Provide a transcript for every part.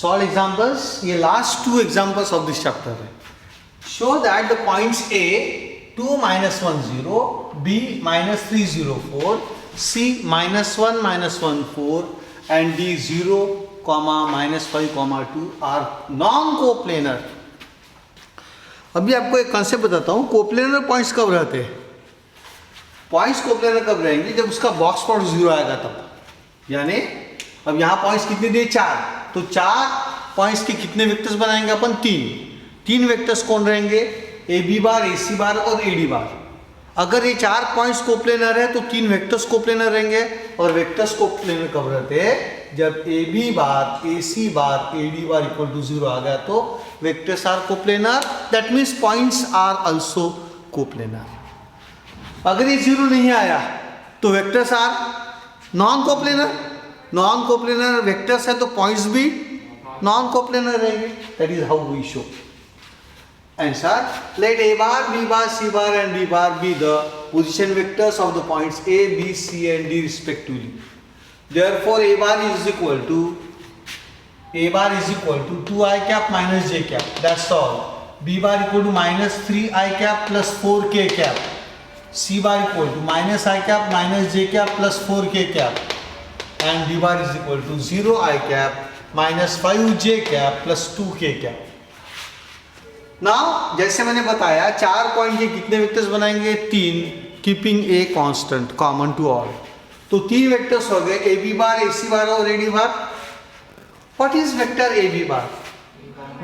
Solve examples, ये last 2 examples of this chapter है. Show that the points A 2 -1 0, B -3 0 4, C -1 -1 4 and D 0, -5, -2 are non coplanar. अभी आपको एक concept बताता हूँ. कोप्लेनर पॉइंट्स कब रहते हैं? पॉइंट्स कोप्लेनर कब रहेंगे? जब उसका बॉक्स प्रोडक्ट 0 आएगा तब. यानी अब यहाँ पॉइंट्स कितने दिए? 4. तो 4 पॉइंट्स के कितने वेक्टर्स बनाएंगे अपन? 3 वेक्टर्स कौन रहेंगे? A B bar, A C bar और ए डी बार. अगर ये 4 पॉइंट्स कोप्लेनर है तो 3 वेक्टर्स कोप्लेनर रहेंगे. और वेक्टर्स कोप्लेनर कब रहते हैं? जब A B bar, A C bar, A D bar equal to 0 आ गया तो vectors are coplanar. That means points are also coplanar. अगर ये 0 नहीं आया तो vectors are non coplanar. Non coplanar vectors है तो पॉइंट्स भी नॉन कोप्लेनर रहेंगे. That is how we show. Answer: let A bar, B bar, C bar and D bar be the position vectors of the points A, B, C and D respectively. Therefore, A bar is equal to 2 I cap minus j cap. That's all. B bar equal to -3 I cap plus 4 k cap. C bar equal to -I cap minus j cap plus 4 k cap. And D bar is equal to 0 I cap minus 5 j cap plus 2 k cap. Now जैसे मैंने बताया 4 point के कितने vectors बनाएंगे? 3, keeping A constant common to all. तो 3 vectors हो गए, A B bar, A C bar और A D bar. What is vector A B bar?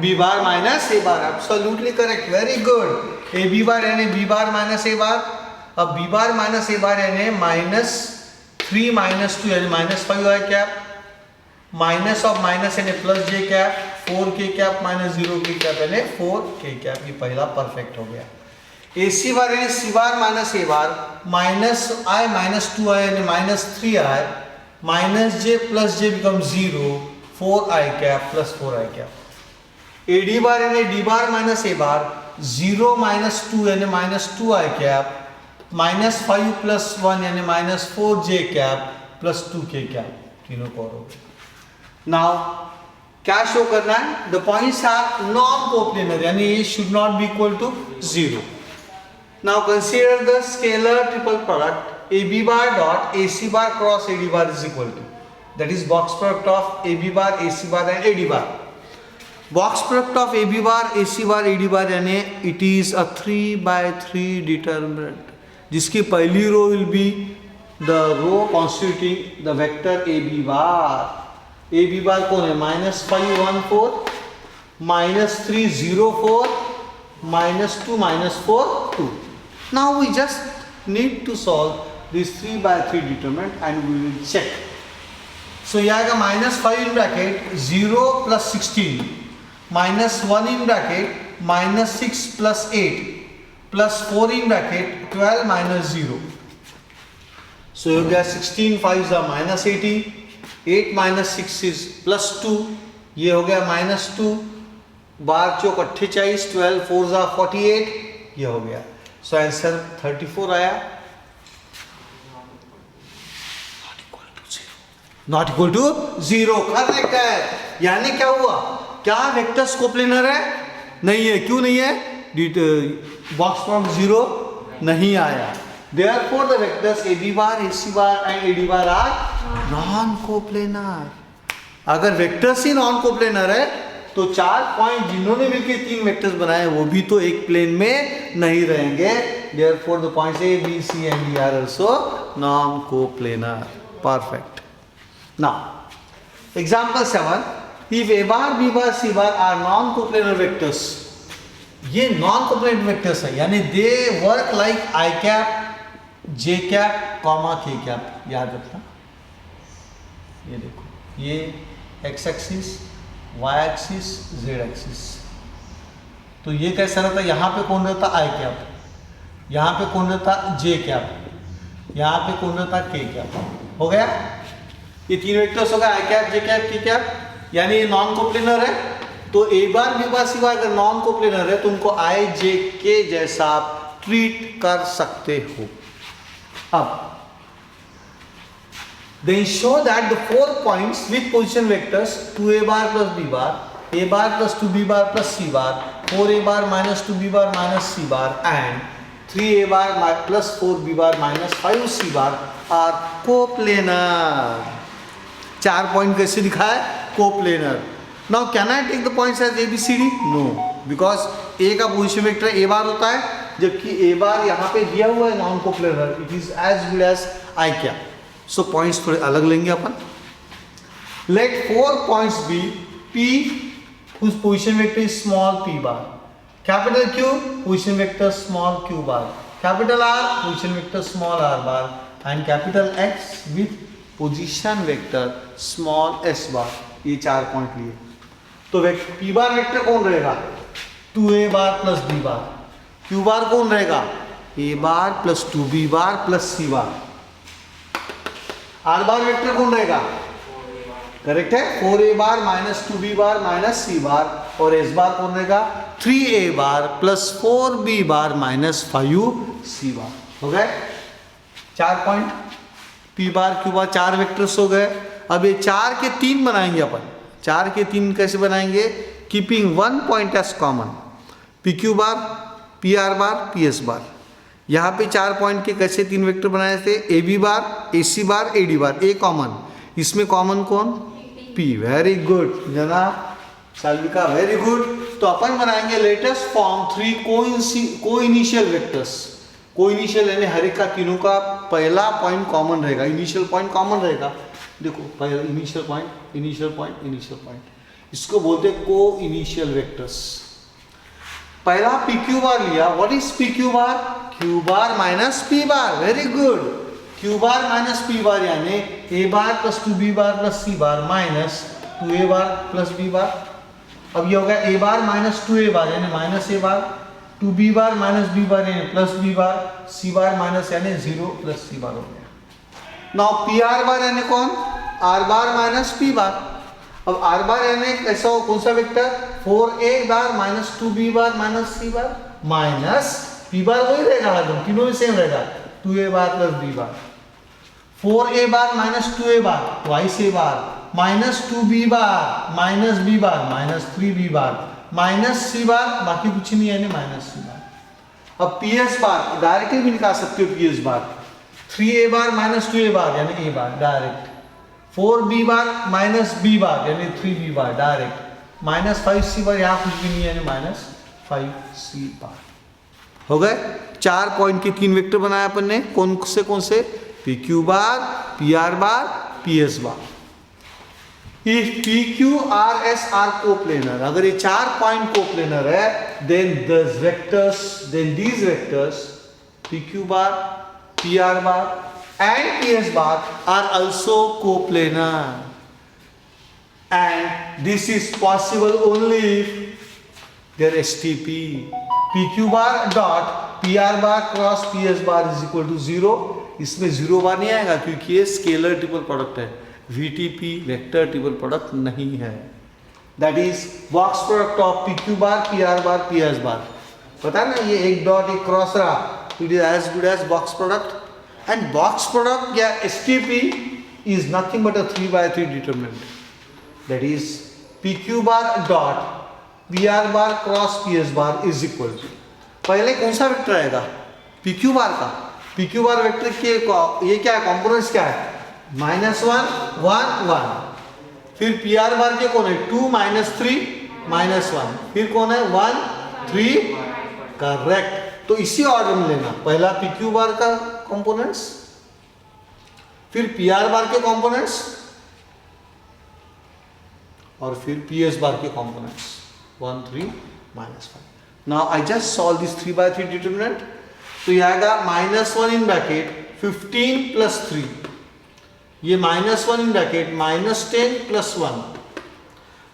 B bar minus A bar. Absolutely correct, very good. A B bar यानी B bar minus ए बार. अब B bar minus ए bar यानी -3 -2 यानी -5 आई cap, minus of minus यानी plus जे cap, 4 के cap minus 0 के cap यानी 4 के cap. ये पहला परफेक्ट हो गया. ए सी बार यानी सी bar minus A bar, -i -2i यानी -3i, माइनस जे प्लस जे become 0, 4i cap plus 4i cap. ए डी बार यानी डी बार माइनस ए बार, 0 -2 यानी -2i कैप, -5 प्लस 1 यानी -4j cap plus 2k cap. तीनों को हो गए. नाउ क्या शो करना है? The points are non coplanar यानी ये should not be equal to 0. Now consider the scalar triple product A B bar dot A C bar cross A D bar is equal to, that is box product of A B bar, A C bar and A D bar. Box product of A B bar, A C bar, A D bar यानी it is a 3/3 determinant जिसकी पहली row will be the row constituting the vector A B bar. A B bar कौन है? -5 1 4, -3 0 4, -2 -4 2. Now we just need to solve this 3/3 determinant and we will check. So ये आएगा -5 in bracket 0 plus 16, -1 in bracket -6 plus 8 plus 4 in bracket 12 minus 0. So you get 16 5s are -80, 8 minus 6 is +2, ये हो गया -2, बार चौक 48, 12 4s are 48, ये हो गया. So answer 34 आया. Not equal to 0 correct है. यानी क्या हुआ? क्या वेक्टर्स कोप्लेनर है? नहीं है. क्यों नहीं है? बॉक्स फ्रॉम 0 नहीं आया. Therefore the vectors AB bar, AC bar and AD bar are non-coplanar. अगर वेक्टर्स ही नॉन कोप्लेनर है तो 4 पॉइंट जिन्होंने मिलकर 3 वेक्टर्स बनाए वो भी तो एक प्लेन में नहीं रहेंगे. Therefore the points A, B, C and D are also non-coplanar. Perfect. Now, example 7. If A bar, B bar, C bar are non-coplanar vectors, ये non-coplanar vectors है यानी they work like I cap, J cap, K cap. याद रखना. ये देखो, ये x axis, y axis, z axis. तो ये कैसा रहता? यहाँ पे कौन रहता? I कैप, यहाँ पे कौन रहता? J कैप, यहाँ पे कौन रहता? K cap. हो गया. ये 3 वेक्टर्स हो गए I cap, J cap, K cap. यानी ये नॉन कोप्लेनर है. तो A bar, B bar, C बार अगर नॉन कोप्लेनर है तो उनको I, J, K जैसा आप ट्रीट कर सकते हो. अब Then show that the 4 points with position vectors 2a bar plus b bar, a bar plus 2b bar plus c bar, 4a bar minus 2b bar minus c bar and 3a bar plus 4b bar minus 5c bar are coplanar. 4 point कैसे दिखा है? Coplanar. Now can I take the points as a B c d? No, because a का position vector A बार होता है, जबकि ए बार यहाँ पे दिया हुआ है non coplanar. It is as good as I क्या. सो पॉइंट्स थोड़े अलग लेंगे अपन. Let 4 points be p whose position vector is small p bar, capital Q position vector small q bar, capital R position vector small r bar and capital X with position vector small s bar. ये 4 point लिए. तो p बार vector कौन रहेगा? 2a बार plus b बार. q बार कौन रहेगा? a bar plus 2b bar plus c bar. r bar vector कौन रहेगा? Correct है, 4a बार minus 2b bar minus c बार. और s बार कौन रहेगा? 3a बार प्लस 4b बार माइनस 5c बार. हो गए 4 पॉइंट. p बार q बार 4 वेक्टर्स हो गए. अब ये 4 के 3 बनाएंगे अपन. 4 के 3 कैसे बनाएंगे? Keeping 1 point as common. pq bar, pr bar, ps bar. यहाँ पे 4 पॉइंट के कैसे 3 वेक्टर बनाए थे? ab bar, ac bar, ad bar. a common. इसमें कॉमन कौन? p. वेरी गुड जना, साल्विका, वेरी गुड. तो अपन बनाएंगे लेटेस्ट फॉर्म 3 को इनिशियल वेक्टर्स. को इनिशियल यानी हर एक का तीनों का पहला पॉइंट कॉमन रहेगा. इनिशियल पॉइंट कॉमन रहेगा. देखो पहला initial point, initial point, initial point, इसको बोलते हैं को इनिशियल वेक्टर्स. पहला पी क्यू बार लिया. What is P Q bar? Q bar minus P bar. Very good. Q bar minus P बार यानी ए बार प्लस 2b बार प्लस c बार minus 2a बार plus b बार. अब ये हो गया a बार माइनस 2a बार यानी minus a bar, 2b bar minus b बार यानी plus b bar, c बार minus यानी 0 plus c बार हो गया. नाउ पी आर बार यानी कौन? r बार माइनस p बार. अब r बार यानी ऐसा हो कौन सा वेक्टर? 4a बार minus 2b bar minus c बार माइनस p बार वही रहेगा, हरदम तीनों में सेम रहेगा, 2a bar plus b bar. 4a bar minus 2a bar twice a bar minus 2b bar minus b bar minus 3b bar minus c बार, बाकी कुछ नहीं यानी माइनस c बार. अब ps बार डायरेक्टली भी निकाल सकते हो. ps बार 3a बार माइनस 2a बार यानी a bar direct. 4b bar minus b बार यानी 3b बार डायरेक्ट. माइनस 5c बार यहाँ कुछ भी नहीं यानी माइनस 5c बार. हो गए 4 पॉइंट के 3 वेक्टर बनाए अपन ने. कौन से? P Q bar, P R bar, P S bar. If P Q R S are coplanar, अगर ये 4 पॉइंट कोप्लेनर है, then these vectors P Q bar, P R bar and P S bar are also coplanar. And this is possible only if their STP PQ bar dot PR bar cross PS bar is equal to 0. इसमें 0 बार नहीं आएगा क्योंकि ये scalar triple product है. VTP vector triple product नहीं है. That is box product of PQ bar, PR bar, PS bar. पता ना ये एक डॉट एक क्रॉस रहा, it is as good as box product. And box product या STP is nothing but a 3/3 determinant. That is PQ bar dot PR bar cross PS bar is equal to, पहले कौन सा vector आएगा? PQ बार का. PQ बार vector के ये क्या है? कंपोनेंट्स क्या है? -1 1 1. फिर PR बार के कौन है? 2 -3 -1. फिर कौन है? 1 3. करेक्ट. तो इसी ऑर्डर में लेना. पहला PQ बार का कंपोनेंट्स, फिर PR बार के कंपोनेंट्स और फिर PS बार के components 1 3 -5. Now I just solve this 3/3 determinant. तो ये आएगा -1 इन ब्रैकेट 15 प्लस 3. ये -1 in bracket -10 plus 1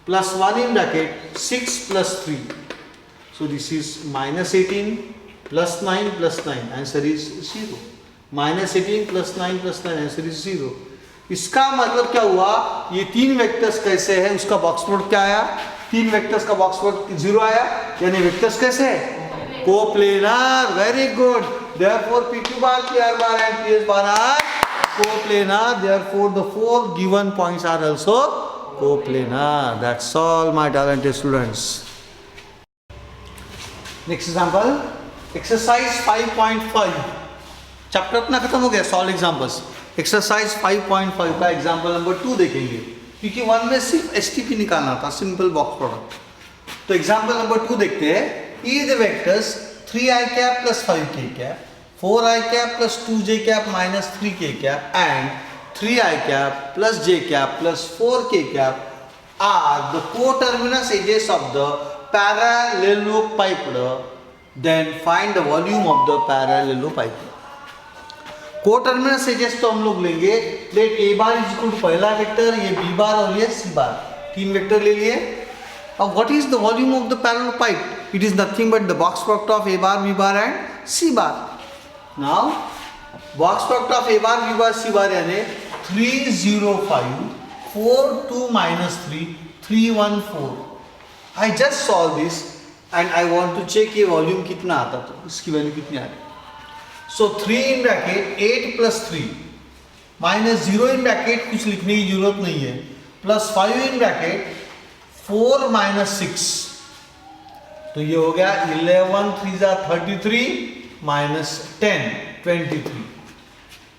plus 1 in bracket 6 plus 3. So this is -18 plus 9 plus 9. Answer is 0. -18 plus 9 plus 9 answer is 0. इसका मतलब क्या हुआ? ये 3 वेक्टर्स कैसे है, उसका बॉक्स प्रोडक्ट क्या आया? 3 वेक्टर्स का बॉक्स प्रोडक्ट 0 आया, यानी वेक्टर्स कैसे है? Coplanar. Very good. Therefore PQ bar, PR bar and PS bar are coplanar. Therefore, the 4 given points are also coplanar. That's all, my talented students. Next example, exercise 5.5. Chapter अपना खत्म हो गया. Solve examples. Exercise 5.5 का example number 2 देखेंगे, क्योंकि 1 में सिर्फ STP निकालना था, सिंपल बॉक्स प्रोडक्ट. तो एग्जाम्पल नंबर 2 देखते हैं. If the vectors 3i cap plus 5k cap, 4i cap plus 2j cap minus 3k cap and 3i cap plus j cap plus 4k cap are the coterminous edges of the parallelepiped. Then find the volume of the parallelepiped. Coterminous edges तो हम लोग लेंगे. Let a bar is equal to पहला वेक्टर, ये b bar और ये c bar, 3 vector ले लिए. अब what is the volume of the parallelepiped? It is nothing but the box product of A bar B bar and C bar. Now box product of A bar B bar C bar यानी 305 4 2 minus 3 314. I just solve this and I want to check ये volume कितना आता, तो इसकी value कितनी आ रही. So 3 in bracket 8 plus 3 minus 0 in bracket कुछ लिखने की जरूरत नहीं है, plus 5 in bracket 4 minus 6, तो ये हो गया 11 3 33 minus 10 23.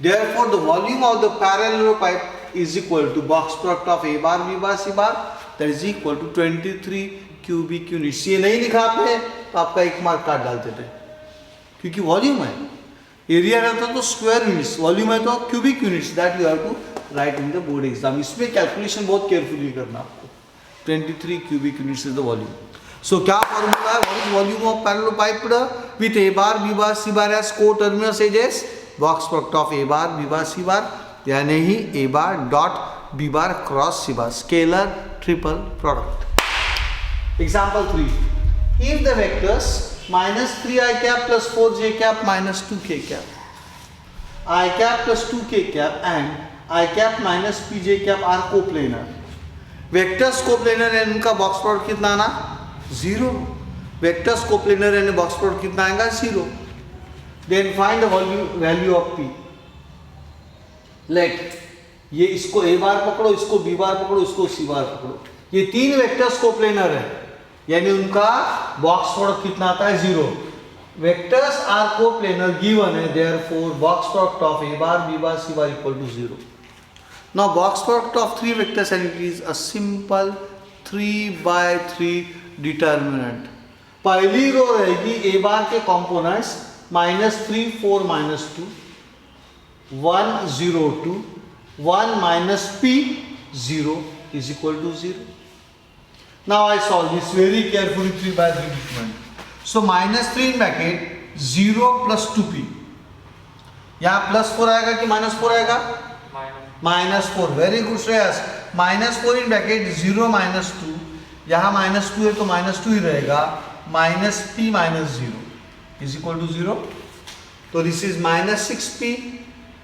Therefore the volume of the parallelepiped is equal to box product of A bar B bar C bar, that is equal to 23 cubic units. ये नहीं लिखा आपने तो आपका 1 मार्क काट डालते थे, क्योंकि वॉल्यूम है. एरिया रहता तो स्क्वायर यूनिट्स, वॉल्यूम है तो cubic units. That you have to write in the board exam. इसमें कैलकुलेशन बहुत केयरफुली करना आपको. 23 cubic units is the volume. So क्या फॉर्मूला है? What is volume of parallelepiped with a bar B bar C bar as coterminous edges? Box product of A bar B bar C bar, यानी ही a bar dot B bar cross C bar, scalar triple product. Example 3. If the vectors minus 3i cap plus 4j cap minus 2k cap, I cap plus 2k cap and I cap minus pj cap are coplanar. Vectors coplanar है, उनका box product कितना आना? 0. Vectors coplanar है, box product कितना आएगा? 0. Then find the value of p. Let ये इसको a बार पकड़ो, इसको b बार पकड़ो, इसको c बार पकड़ो. ये 3 वेक्टर्स कोप्लेनर है, यानी उनका बॉक्स प्रोडक्ट कितना आता है? 0. वेक्टर्स आर कोप्लेनर गिवन है, therefore box product of a bar b bar c bar equal to 0. Now box product of 3 vectors and it is a simple 3/3 determinant. पहली रो रहेगी a बार के components -3 4 -2 1 0 2 1 minus p 0 is equal to 0. Now I solve this very carefully 3/3 determinant. So -3 in bracket 0 plus 2p. यहाँ +4 आएगा कि -4 आएगा? -4. Very good Shreyas. -4 in bracket 0 -2, यहाँ -2 है तो -2 ही रहेगा. -p -0 is equal to 0. तो this is -6p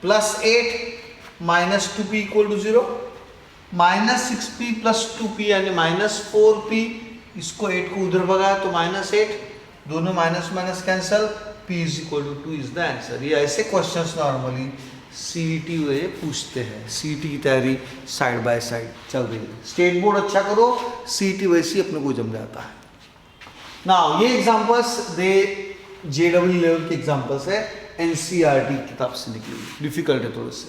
plus 8 -2p equal to 0. -6p plus 2p यानी -4p. इसको 8 को उधर भगाया तो -8, दोनों minus minus cancel. p is equal to 2 is the answer. ये ऐसे क्वेश्चंस नॉर्मली सीईटी वे पूछते हैं. सीईटी की तैयारी साइड बाय साइड चल रही है. स्टेट बोर्ड अच्छा करो, सीईटी वैसे ही अपने को जम जाता है. नाउ ये एग्जांपल्स दे जेडब्ल्यू लेवल के एग्जांपल्स है, एनसीईआरटी किताब से निकली. डिफिकल्ट है थोड़े से.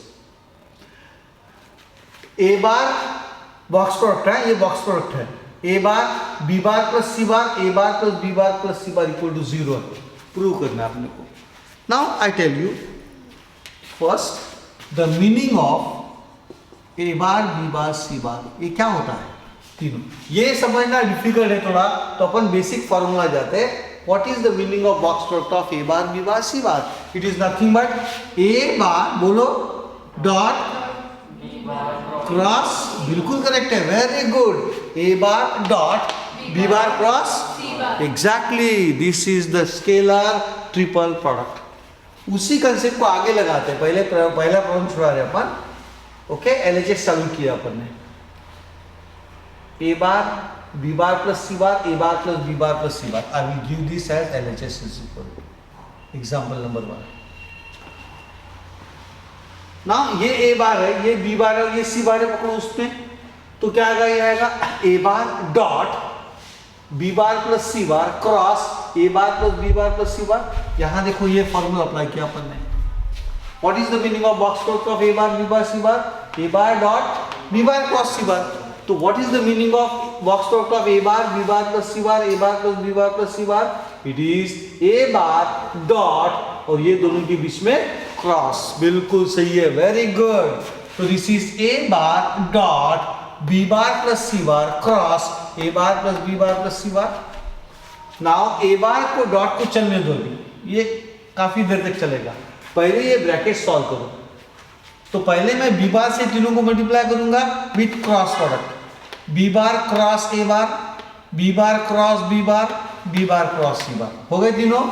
ए बार बॉक्स प्रोडक्ट है, ये बॉक्स प्रोडक्ट है. ए bar B bar plus C bar, A bar plus B bar plus C bar equal to 0 है. प्रूव करना है अपने को. Now I tell you first the meaning of A bar B bar C bar. ये क्या होता है तीनों? ये समझना डिफिकल्ट है थोड़ा, तो अपन बेसिक फॉर्मूला जाते हैं. What is the meaning of box product of A bar B bar C bar? It is nothing but a bar बोलो डॉट क्रॉस. बिल्कुल करेक्ट है, very good. A bar dot B bar cross. Exactly, this is the scalar triple product. उसी concept को आगे लगाते हैं. पहला problem छुड़ा रहे अपन. ओके, एलएचएस चालू किया अपन ने. A bar B bar plus C bar, A bar plus B bar plus C bar. I will give this as LHS is equal. Example number 1. ना ये ए बार है, ये बी बार है, ये सी बार है, पकड़ो उसमें, तो क्या आएगा, ये आएगा ए bar dot B bar plus सी बार क्रॉस ए bar plus B bar plus सी बार। यहां देखो ये फॉर्मूला अप्लाई किया अपन ने। What is the meaning of box product of A bar B bar C bar? A bar dot B bar cross C bar. तो what is the meaning of box product of A bar B bar plus C bar, A bar plus B bar plus C bar? It is A bar dot और ये दोनों के बीच में cross. बिल्कुल सही है, very good. तो this is A bar dot B bar plus C bar cross A bar plus B bar plus C bar. Now A bar को डॉट को चलने दो, ये काफी देर तक चलेगा। पहले ये ब्रैकेट सॉल्व करो। तो पहले मैं बी बार से तीनों को मल्टीप्लाई करूंगा with cross product. B bar cross A bar, B bar cross B bar, B bar cross C bar. हो गए तीनों।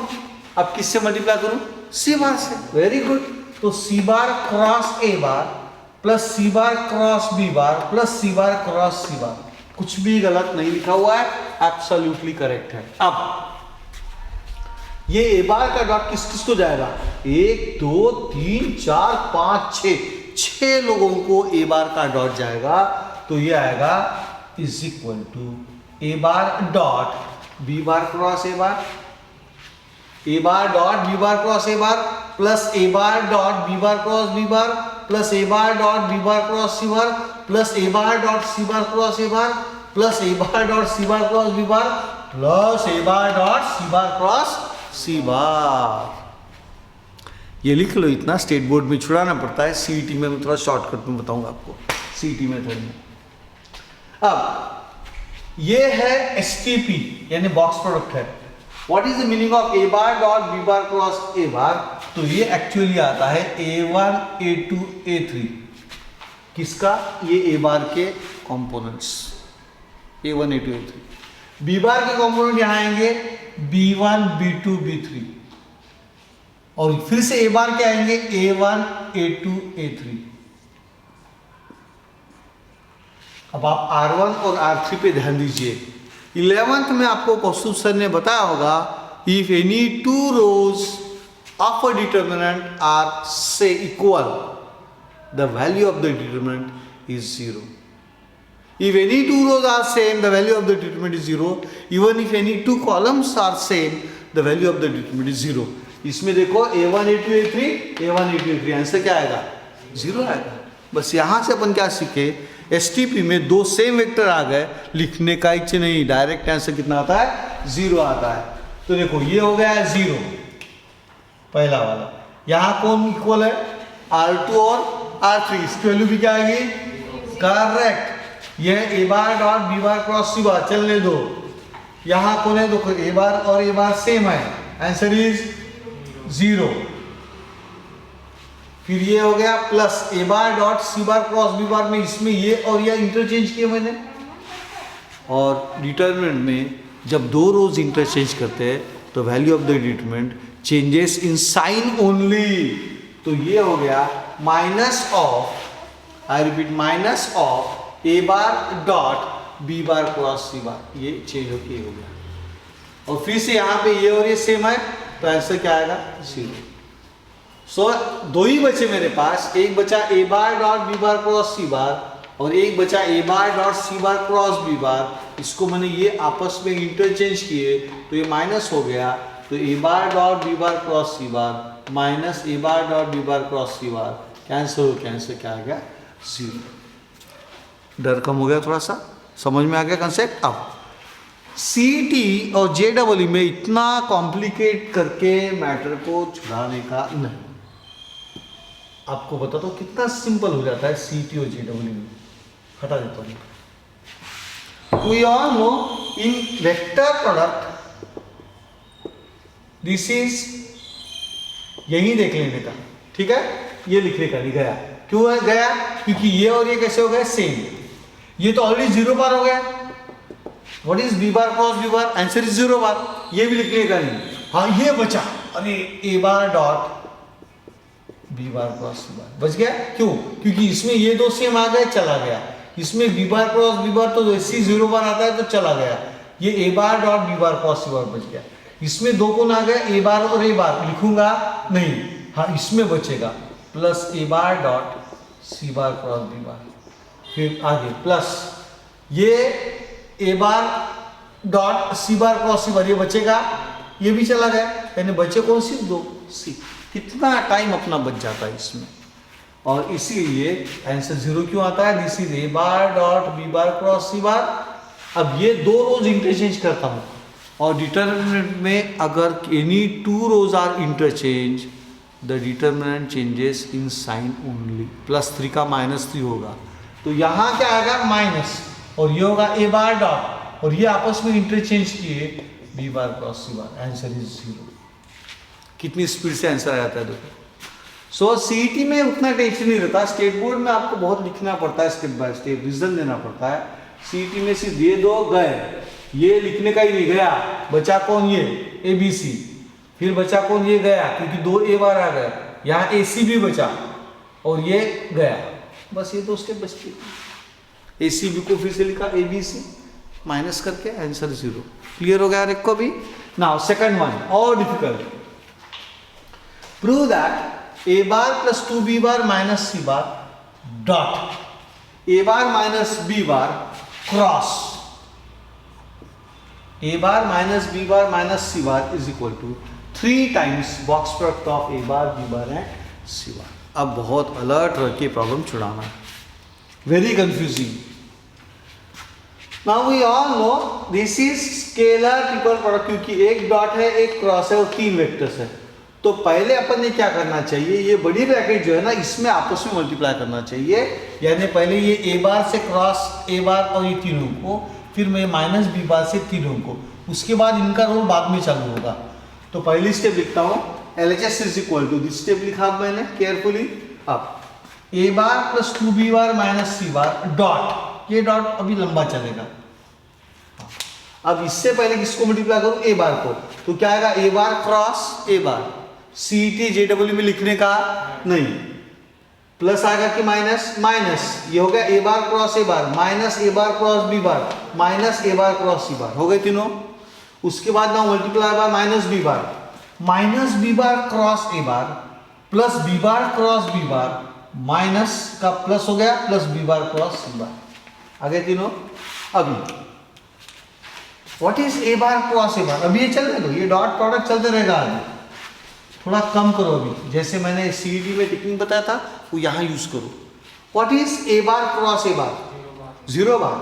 अब किससे मल्टीप्लाई करूं? सी बार से। Very good. तो सी बार क्रॉस ए बार प्लस सी bar cross B bar plus सी bar cross सी bar. कुछ भी गलत नहीं लिखा हुआ है, एब्सोल्युटली करेक्ट है। अब ये ए बार का डॉट किस किस को जाएगा? 1 2 3 4 5 6 लोगों को ए बार का डॉट जाएगा। तो ये आएगा is equal to A bar dot B bar cross A bar, A bar dot B bar cross A bar plus a bar dot B bar cross B bar plus a bar dot B bar cross C bar plus a bar dot C bar cross A bar plus a bar dot C bar cross B bar plus a bar dot C bar cross C bar. ये लिख लो, इतना state board में छुड़ाना पड़ता है। CET में मैं थोड़ा shortcut में बताऊंगा आपको, सीईटी मेथड में। अब ये है एसटीपी यानी बॉक्स प्रोडक्ट है। What is the meaning of A bar dot B bar cross A bar? तो ये एक्चुअली आता है A1 A2 A3। किसका? ये ए बार के components A1 A2 A3। B bar के कंपोनेंट यहां आएंगे B1 B2 B3 और फिर से ए बार के आएंगे A1 A2 A3। अब आप R1 और R3 पे ध्यान दीजिए। 11th में आपको कौस्तुभ सर ने बताया होगा, if any two rows of a determinant are say equal, the value of the determinant is 0. If any two rows are same, the value of the determinant is 0. Even if any two columns are same, the value of the determinant is 0. इसमें देखो A1 A2 A3 A1 A2 A3 answer क्या आएगा? 0 आएगा। बस यहाँ से अपन क्या सीखे, एसटीपी में दो सेम वेक्टर आ गए, लिखने का इच्छा नहीं, डायरेक्ट आंसर कितना आता है? 0 आता है। तो देखो ये हो गया है 0 पहला वाला। यहां कौन इक्वल है? R2 और R3। इसकी वैल्यू भी क्या आएगी? करेक्ट। यह a bar dot B bar cross C bar, चलने दो। यहां कौन है? देखो ए बार और ए बार सेम है, आंसर इज 0। फिर ये हो गया plus a bar dot C bar cross B bar में, इसमें ये और ये इंटरचेंज किया मैंने। और डिटरमिनेंट में जब दो रोज इंटरचेंज करते हैं तो value of the determinant changes in sign only. तो ये हो गया minus of, I repeat, minus of A bar dot B bar cross C bar, ये चेंज होके हो गया। और फिर से यहाँ पे ये और ये सेम है, तो आंसर क्या आएगा? 0। सो दो ही बचे मेरे पास, एक बचा a bar dot B bar cross C bar और एक बचा a bar dot C bar cross B bar. इसको मैंने ये आपस में इंटरचेंज किए तो ये माइनस हो गया। तो a bar dot B bar cross C bar minus A bar dot B bar cross C bar, cancel हो, कैंसिल क्या आ गया? 0। डर कम हो गया थोड़ा सा, समझ में आ गया कंसेप्ट। अब सीईटी और जेडब्ल्यू में इतना कॉम्प्लिकेट करके मैटर को छुड़ाने का नहीं। आपको बता दो कितना सिंपल हो जाता है सीईटी और जेडब्ल्यू में। हटा देता हूं। We all know in vector product this is, यही देख लेने का, ठीक है? ये लिखने का नहीं गया। क्यों है गया? क्योंकि ये और ये कैसे हो गए? सेम। ये तो ऑलरेडी 0 बार हो गया। What is b bar cross B bar? Answer is 0 bar. ये भी लिखने का नहीं। हाँ ये बचा, अरे a bar dot B bar cross C bar बच गया। क्यों? क्योंकि इसमें ये दो सेम आ गए, चला गया। इसमें B bar cross B bar तो ऐसे 0 बार आता है तो चला गया। ये ए bar dot B bar cross सी बार बच गया। इसमें दो कौन आ गए? ए बार और ए बार लिखूंगा नहीं, हाँ इसमें बचेगा। Plus a bar dot C bar cross B bar, फिर आगे प्लस ये ए बार डॉट सी बार क्रॉस सी बार, ये बचेगा, ये भी चला गया, यानी बचे कौन सी दो सी। कितना टाइम अपना बच जाता है इसमें, और इसीलिए आंसर 0 क्यों आता है। This is A bar dot B bar cross C bar. अब ये दो रोज इंटरचेंज करता हूँ, और डिटर्मिनेंट में अगर any two rows are interchange the determinant changes in sign only. +3 का -3 होगा, तो यहाँ क्या आएगा माइनस, और ये होगा ए बार डॉट, और ये आपस में इंटरचेंज किए B bar cross C bar, answer is 0। कितनी स्पीड से आंसर आ जाता है देखो। सो सीईटी में उतना टेंशन नहीं रहता, स्टेट बोर्ड में आपको बहुत लिखना पड़ता है, स्टेप बाय स्टेप रीजन देना पड़ता है। सीईटी में सिर्फ ये दो गए, ये लिखने का ही नहीं गया, बचा कौन ये ABC, फिर बचा कौन ये गया क्योंकि 2 ए बार आ गए, यहाँ AC भी बचा और ये गया, बस ये दो स्टेप बचती है। ACB को फिर से लिखा ABC माइनस करके आंसर 0। क्लियर हो गया हर एक को भी। नाउ सेकंड वन और difficult. Prove that a bar plus 2b bar minus C bar dot a bar minus b bar cross A bar minus b bar minus C bar is equal to 3 times box product of A bar B bar and C bar. अब बहुत alert रह के problem छुड़ाना है, very confusing. Now we all know this is scalar triple product, क्योंकि एक dot है एक क्रॉस है और 3 वेक्टर्स है। तो पहले अपन ने क्या करना चाहिए, ये बड़ी ब्रैकेट जो है ना इसमें आपस में मल्टीप्लाई करना चाहिए, यानी पहले ये ए बार से क्रॉस ए बार और ये तीनों को, फिर मैं माइनस बी बार से तीनों को, उसके बाद इनका रोल बाद में चालू होगा। तो पहली स्टेप लिखता हूँ, LHS is equal to this step लिखा मैंने केयरफुली। अब A bar plus 2b bar minus C bar dot, ये डॉट अभी लंबा चलेगा। अब इससे पहले किसको मल्टीप्लाई करूं, ए बार को, तो क्या आएगा ए बार क्रॉस ए बार, CET JW में लिखने का नहीं, प्लस आएगा कि माइनस, माइनस ये हो गया ए बार क्रॉस ए बार माइनस ए bar cross B bar minus ए बार क्रॉस सी बार, हो गए तीनों। उसके बाद ना multiply by minus b bar cross A bar plus B bar cross B bar, minus का प्लस हो गया प्लस बी बार क्रॉस सी bar, आ गए तीनों। अभी what is A bar cross A bar, अभी ये चलने दो, ये डॉट प्रोडक्ट चलते रहेगा आगे, थोड़ा कम करो अभी, जैसे मैंने CET में टेक्निक बताया था वो यहाँ यूज करो। What is A bar cross A bar, 0 bar,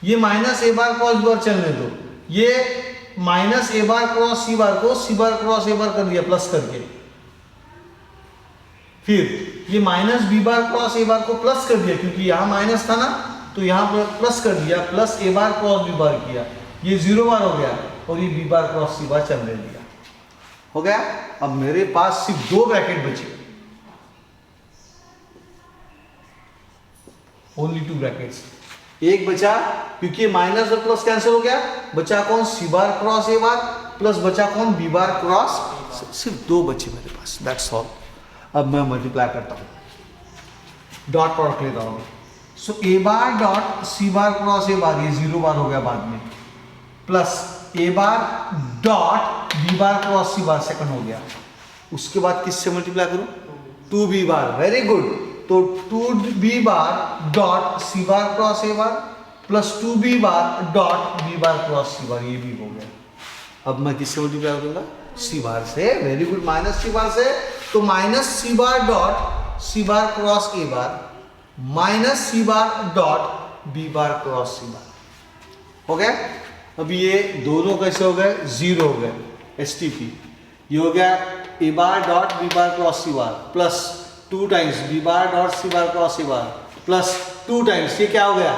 ये माइनस ए बार क्रॉस बी बार चलने दो, ये माइनस ए बार क्रॉस सी बार को सी बार क्रॉस ए बार कर दिया प्लस करके, फिर ये माइनस बी बार क्रॉस ए बार को प्लस कर दिया क्योंकि यहाँ माइनस था ना, तो यहाँ प्लस कर दिया, plus a bar cross B bar किया, ये 0 बार हो गया और ये बी बार क्रॉस सी बार चलने दिया, हो गया। अब मेरे पास सिर्फ 2 ब्रैकेट बचे, ओनली 2 ब्रैकेट्स, एक बचा क्योंकि माइनस और प्लस कैंसिल हो गया, बचा कौन सी बार क्रॉस ए बार प्लस बचा कौन बी बार क्रॉस, सिर्फ 2 बचे मेरे पास, दैट्स ऑल। अब मैं मल्टीप्लाई करता हूं, डॉट प्रोडक्ट लेता हूं। सो ए बार डॉट सी बार क्रॉस ए बार, ये 0 बार हो गया बाद में, plus a bar dot B bar cross C bar second हो गया। उसके बाद किससे मल्टीप्लाई करूं, 2b बार, वेरी गुड, तो 2b बार डॉट सी बार क्रॉस ए bar plus 2b bar dot B bar cross सी बार, ये भी हो गया। अब मैं किससे मल्टीप्लाई करूंगा, सी बार से, वेरी गुड, माइनस सी बार से, तो माइनस सी बार डॉट सी बार क्रॉस ए बार माइनस सी bar dot B bar cross सी बार, हो गया। अभी ये दोनों कैसे हो गए, 0 हो गए, STP, ये हो गया ए bar dot B bar cross सी bar plus 2 times B bar dot सी बार क्रॉस सी बार प्लस 2 टाइम्स, ये क्या हो गया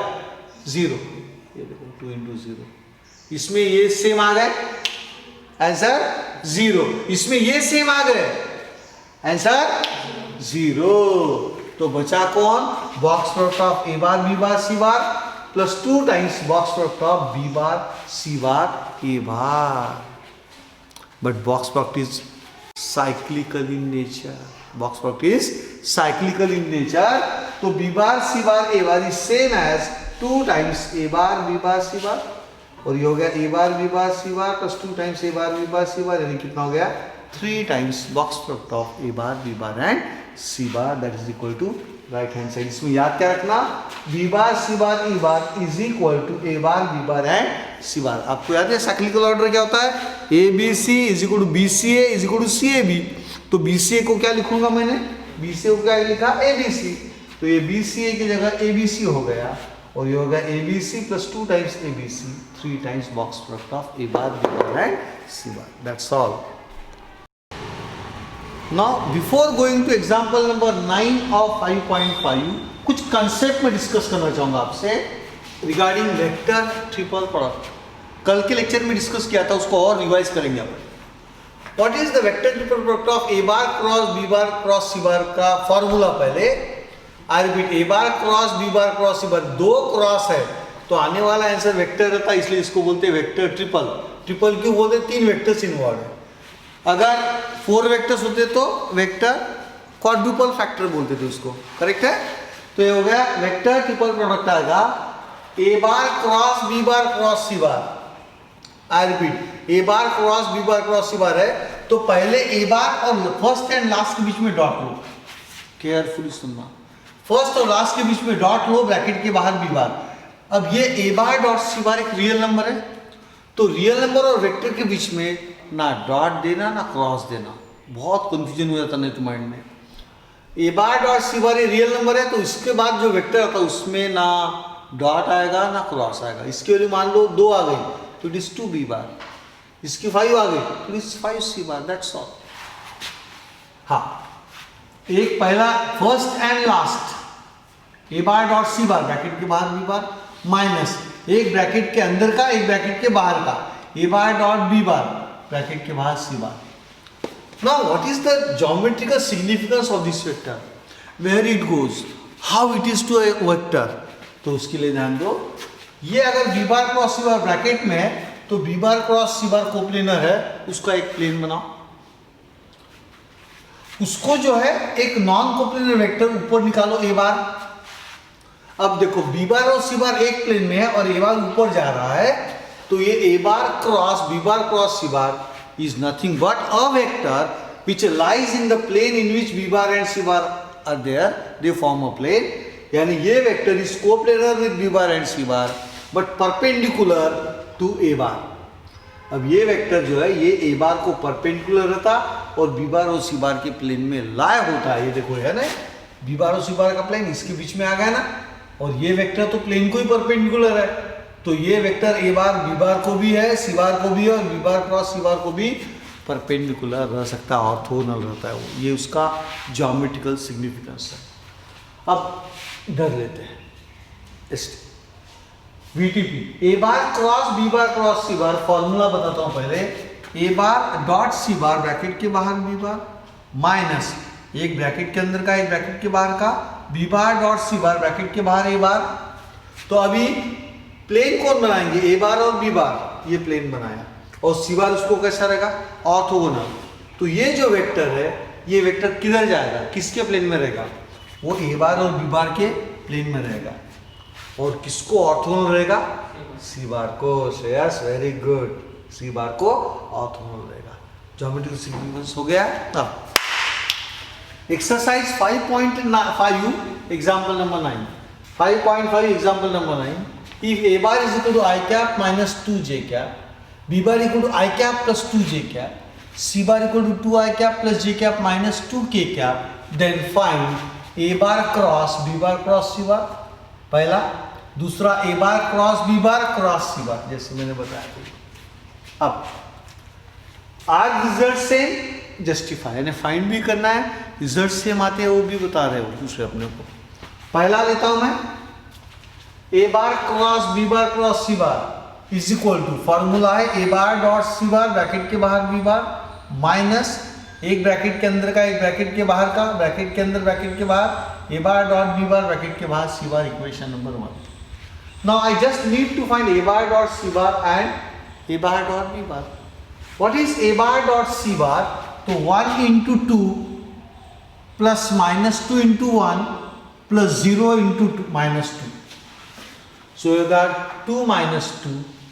0, ये देखो 2 into 0, इसमें ये सेम आ गए, आंसर 0, इसमें ये सेम आ गए, आंसर 0। तो बचा कौन, box product of A bar B bar C bar plus 2 times box product of B bar C bar A bar. But box product is cyclical in nature, box product is cyclical in nature, तो B bar C bar A bar is same as 2 times A bar B bar C bar, और ये हो गया ए bar B bar C bar plus 2 times A bar B bar C bar, यानी कितना हो गया 3 times box product of A bar B bar and C bar that is equal to right hand side. इसमें याद क्या रखना, B bar C bar E bar is equal to A bar B bar and C bar. आपको याद है cyclical order क्या होता है, A B C is equal to B C A is equal to C A B. तो B C ए को क्या लिखूंगा मैंने, बी सी ए को क्या लिखा, ए बी सी। तो ये बी सी ए की जगह ए बी सी हो गया और ये होगा A B C plus 2 times A B C, 3 times box product of A bar B bar and C bar. That's all. Now before going to example number 9 of 5.5 कुछ concept में discuss करना चाहूंगा आपसे रिगार्डिंग वेक्टर ट्रिपल प्रोडक्ट। कल के lecture में discuss किया था, उसको और रिवाइज करेंगे अपन। What is the vector triple product of A bar cross B bar cross C bar का फॉर्मूला पहले I repeat, A bar cross B bar cross C bar, दो क्रॉस है तो आने वाला आंसर वेक्टर रहता है, इसलिए इसको बोलते हैं वेक्टर ट्रिपल। ट्रिपल क्यों बोलते हैं, 3 वेक्टर्स इन्वॉल्व है। अगर 4 वेक्टर्स होते तो वेक्टर क्वाड्रुपल फैक्टर बोलते थे उसको, करेक्ट है। तो ये हो गया वेक्टर ट्रिपल प्रोडक्ट आएगा ए bar cross B bar cross C bar. I repeat, A bar cross B bar cross C bar है तो पहले ए बार और फर्स्ट एंड लास्ट के बीच में डॉट लो, केयरफुली सुनना, फर्स्ट और लास्ट के बीच में डॉट लो, ब्रैकेट के बाहर बी बार। अब ये ए बार डॉट सी बार एक रियल नंबर है, तो रियल नंबर और वेक्टर के बीच में ना डॉट देना ना क्रॉस देना, बहुत कंफ्यूजन हो जाता नहीं तो माइंड में। ए बार डॉट सी बार ये रियल नंबर है तो इसके बाद जो वेक्टर आता है उसमें ना डॉट आएगा ना क्रॉस आएगा। इसकी वैल्यू मान लो 2 आ गई तो इट इज 2 बी बार, इसकी 5 आ गई तो it is 5 C bar, that's all. हाँ, एक पहला first and last A bar dot C bar bracket के बाहर बी बार माइनस एक ब्रैकेट के अंदर का एक ब्रैकेट के बाहर का A bar dot B bar bracket के बाहर C bar. Now what is the geometrical significance of this vector, where it goes, how it is to a vector. तो उसके लिए ध्यान दो, ये अगर बी बार क्रॉस सी बार ब्रैकेट में है तो बी बार क्रॉस सी बार कोप्लेनर है, उसका एक प्लेन बनाओ, उसको जो है एक नॉन कोप्लेनर वेक्टर ऊपर निकालो ए बार। अब देखो बी बार और सी बार एक प्लेन में है और ए बार ऊपर जा रहा है तो ये ए bar cross B bar cross C bar is nothing but a vector which lies in the plane in which b bar and c bar are there, they form a plane। यानी ये vector is coplanar with b bar and c bar but perpendicular to a bar। अब ये vector जो है ये ए bar को perpendicular रहता और बी बार और सी बार के प्लेन में लाया होता है। ये देखो है ना, बी बार और सी बार का प्लेन इसके बीच में आ गया ना, और ये वेक्टर तो प्लेन को ही परपेंडिकुलर है, तो ये vector A bar B bar को भी है, सी बार को भी है और बी बार क्रॉस सी बार को भी परपेंडिकुलर रह सकता है, ऑर्थोगोनल रहता है वो। ये उसका ज्योमेट्रिकल सिग्निफिकेंस है। अब इधर लेते हैं VTP, ए bar cross B bar cross सी बार, फॉर्मूला बताता हूं पहले। ए बार डॉट सी बार ब्रैकेट के बाहर बी बार माइनस एक ब्रैकेट के अंदर का एक ब्रैकेट के बाहर का बी बार डॉट सी बार ब्रैकेट के बाहर ए बार। तो अभी प्लेन कौन बनाएंगे, ए बार और बी बार, ये प्लेन बनाया और सी बार उसको कैसा रहेगा, ऑर्थोगोनल। तो ये जो वेक्टर है ये वेक्टर किधर जाएगा, किसके प्लेन में रहेगा, वो ए बार और बी बार के प्लेन में रहेगा। और किसको ऑर्थोगोनल रहेगा, सी बार को। श्रेयस वेरी गुड, सी बार को ऑर्थोगोनल रहेगा। ज्योमेट्रिकल सिग्निफिकेंस हो गया। अब exercise 5.5 example number 9, 5.5 example number 9। If a bar is equal to I cap minus 2j cap, b bar equal to I cap plus 2j cap, c bar equal to 2I cap plus j cap minus 2k cap, then find a bar cross b bar cross c bar। पहला, दूसरा a bar cross b bar cross c bar, जैसे मैंने बताया था। अब आज result same justify यानी find भी करना है, रिजल्ट सेम आते हैं वो भी बता रहे हो दूसरे अपने को। पहला लेता हूं मैं, A bar cross B bar cross C bar is equal to, formula है ए बार डॉट सी बार ब्रैकेट के बाहर बी बार माइनस एक ब्रैकेट के अंदर का एक ब्रैकेट के बाहर का ब्रैकेट के अंदर ब्रैकेट के बाहर A bar dot B bar bracket के बाहर C bar, equation number 1। Now I just need to find A bar dot C bar and A bar dot B bar. What is A bar dot C bar, तो 1 into 2 plus minus 2 into 1 plus 0 into 2 minus 2। So you got 2 minus 2,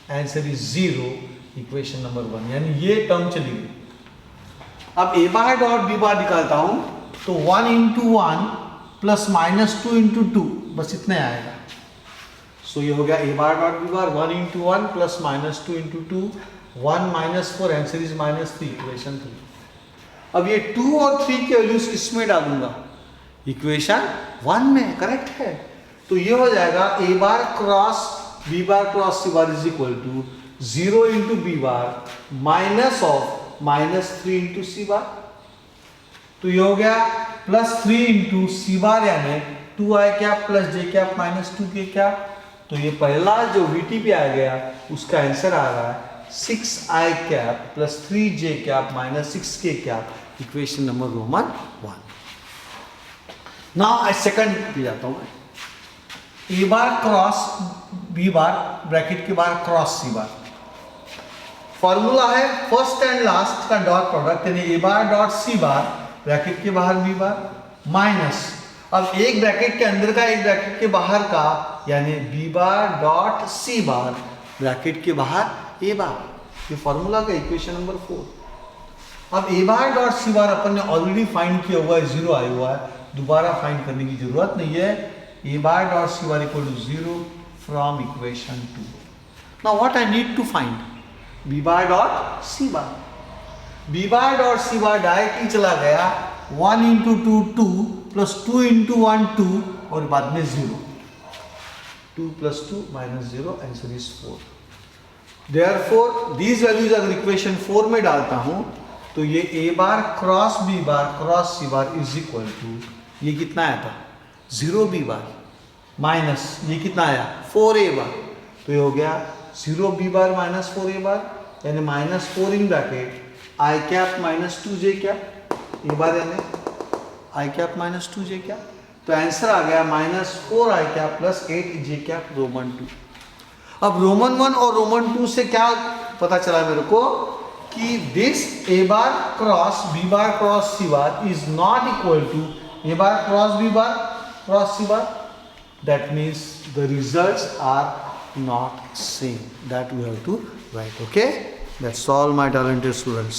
answer is 0, equation number 1। यानी ये term चली गई। अब A bar dot B bar निकालता हूं तो 1 into 1 plus minus 2 into 2 बस इतने आएगा। सो ये हो गया ए bar dot B bar 1 into 1 plus minus 2 into 2 1 minus 4 answer is minus 3 equation 3। अब ये 2 और 3 के वैल्यूज किसमें डालूंगा? इक्वेशन 1 में। करेक्ट है। तो ये हो जाएगा A bar cross B bar cross C bar is equal to 0 into B bar minus of minus 3 into C bar. तो ये हो गया प्लस 3 इंटू सी बार यानी 2i कैप प्लस जे कैप माइनस 2k कैप। तो ये पहला जो VT पे आ गया उसका आंसर आ रहा है 6i cap plus 3j cap minus 6k cap equation number Roman 1। Now second पे जाता हूं। ए bar cross B bar bracket के बाहर क्रॉस सी बार। फॉर्मूला है फर्स्ट एंड लास्ट का डॉट प्रोडक्ट यानी ए बार डॉट सी बार ब्रैकेट के बाहर बी बार माइनस अब एक ब्रैकेट के अंदर का एक ब्रैकेट के बाहर का यानी बी बार डॉट सी बार ब्रैकेट के बाहर ए बार। ये फॉर्मूला का इक्वेशन नंबर 4। अब ए बार डॉट सी बार अपन ने ऑलरेडी फाइंड किया हुआ है, 0 आया हुआ है, दोबारा फाइंड करने की जरूरत नहीं है। ए bar dot C bar equal to 0 from equation 2। Now what I need to find? B bar dot C bar. B bar dot C bar directly चला गया 1 इंटू 2 2 प्लस 2 इंटू 1 2 और बाद में 0 2 plus 2 minus 0 answer is 4। Therefore these values अगर equation 4 में डालता हूं तो ये ए bar cross B bar cross C bar is equal to ये कितना आया था 0 बी बार माइनस ये कितना आया 4 ए बार। तो ये हो गया 0 B bar minus 4 A bar यानी minus 4 in bracket I cap minus 2 J cap A bar यानी I cap minus 2 J cap. तो आंसर आ गया minus 4 I cap plus 8 J cap Roman 2। अब रोमन 1 और रोमन 2 से क्या पता चला मेरे को कि this A bar cross B bar cross C bar is not equal to A bar cross B bar cross C bar. That means the results are not same. That we have to write. Okay, that's all my talented students.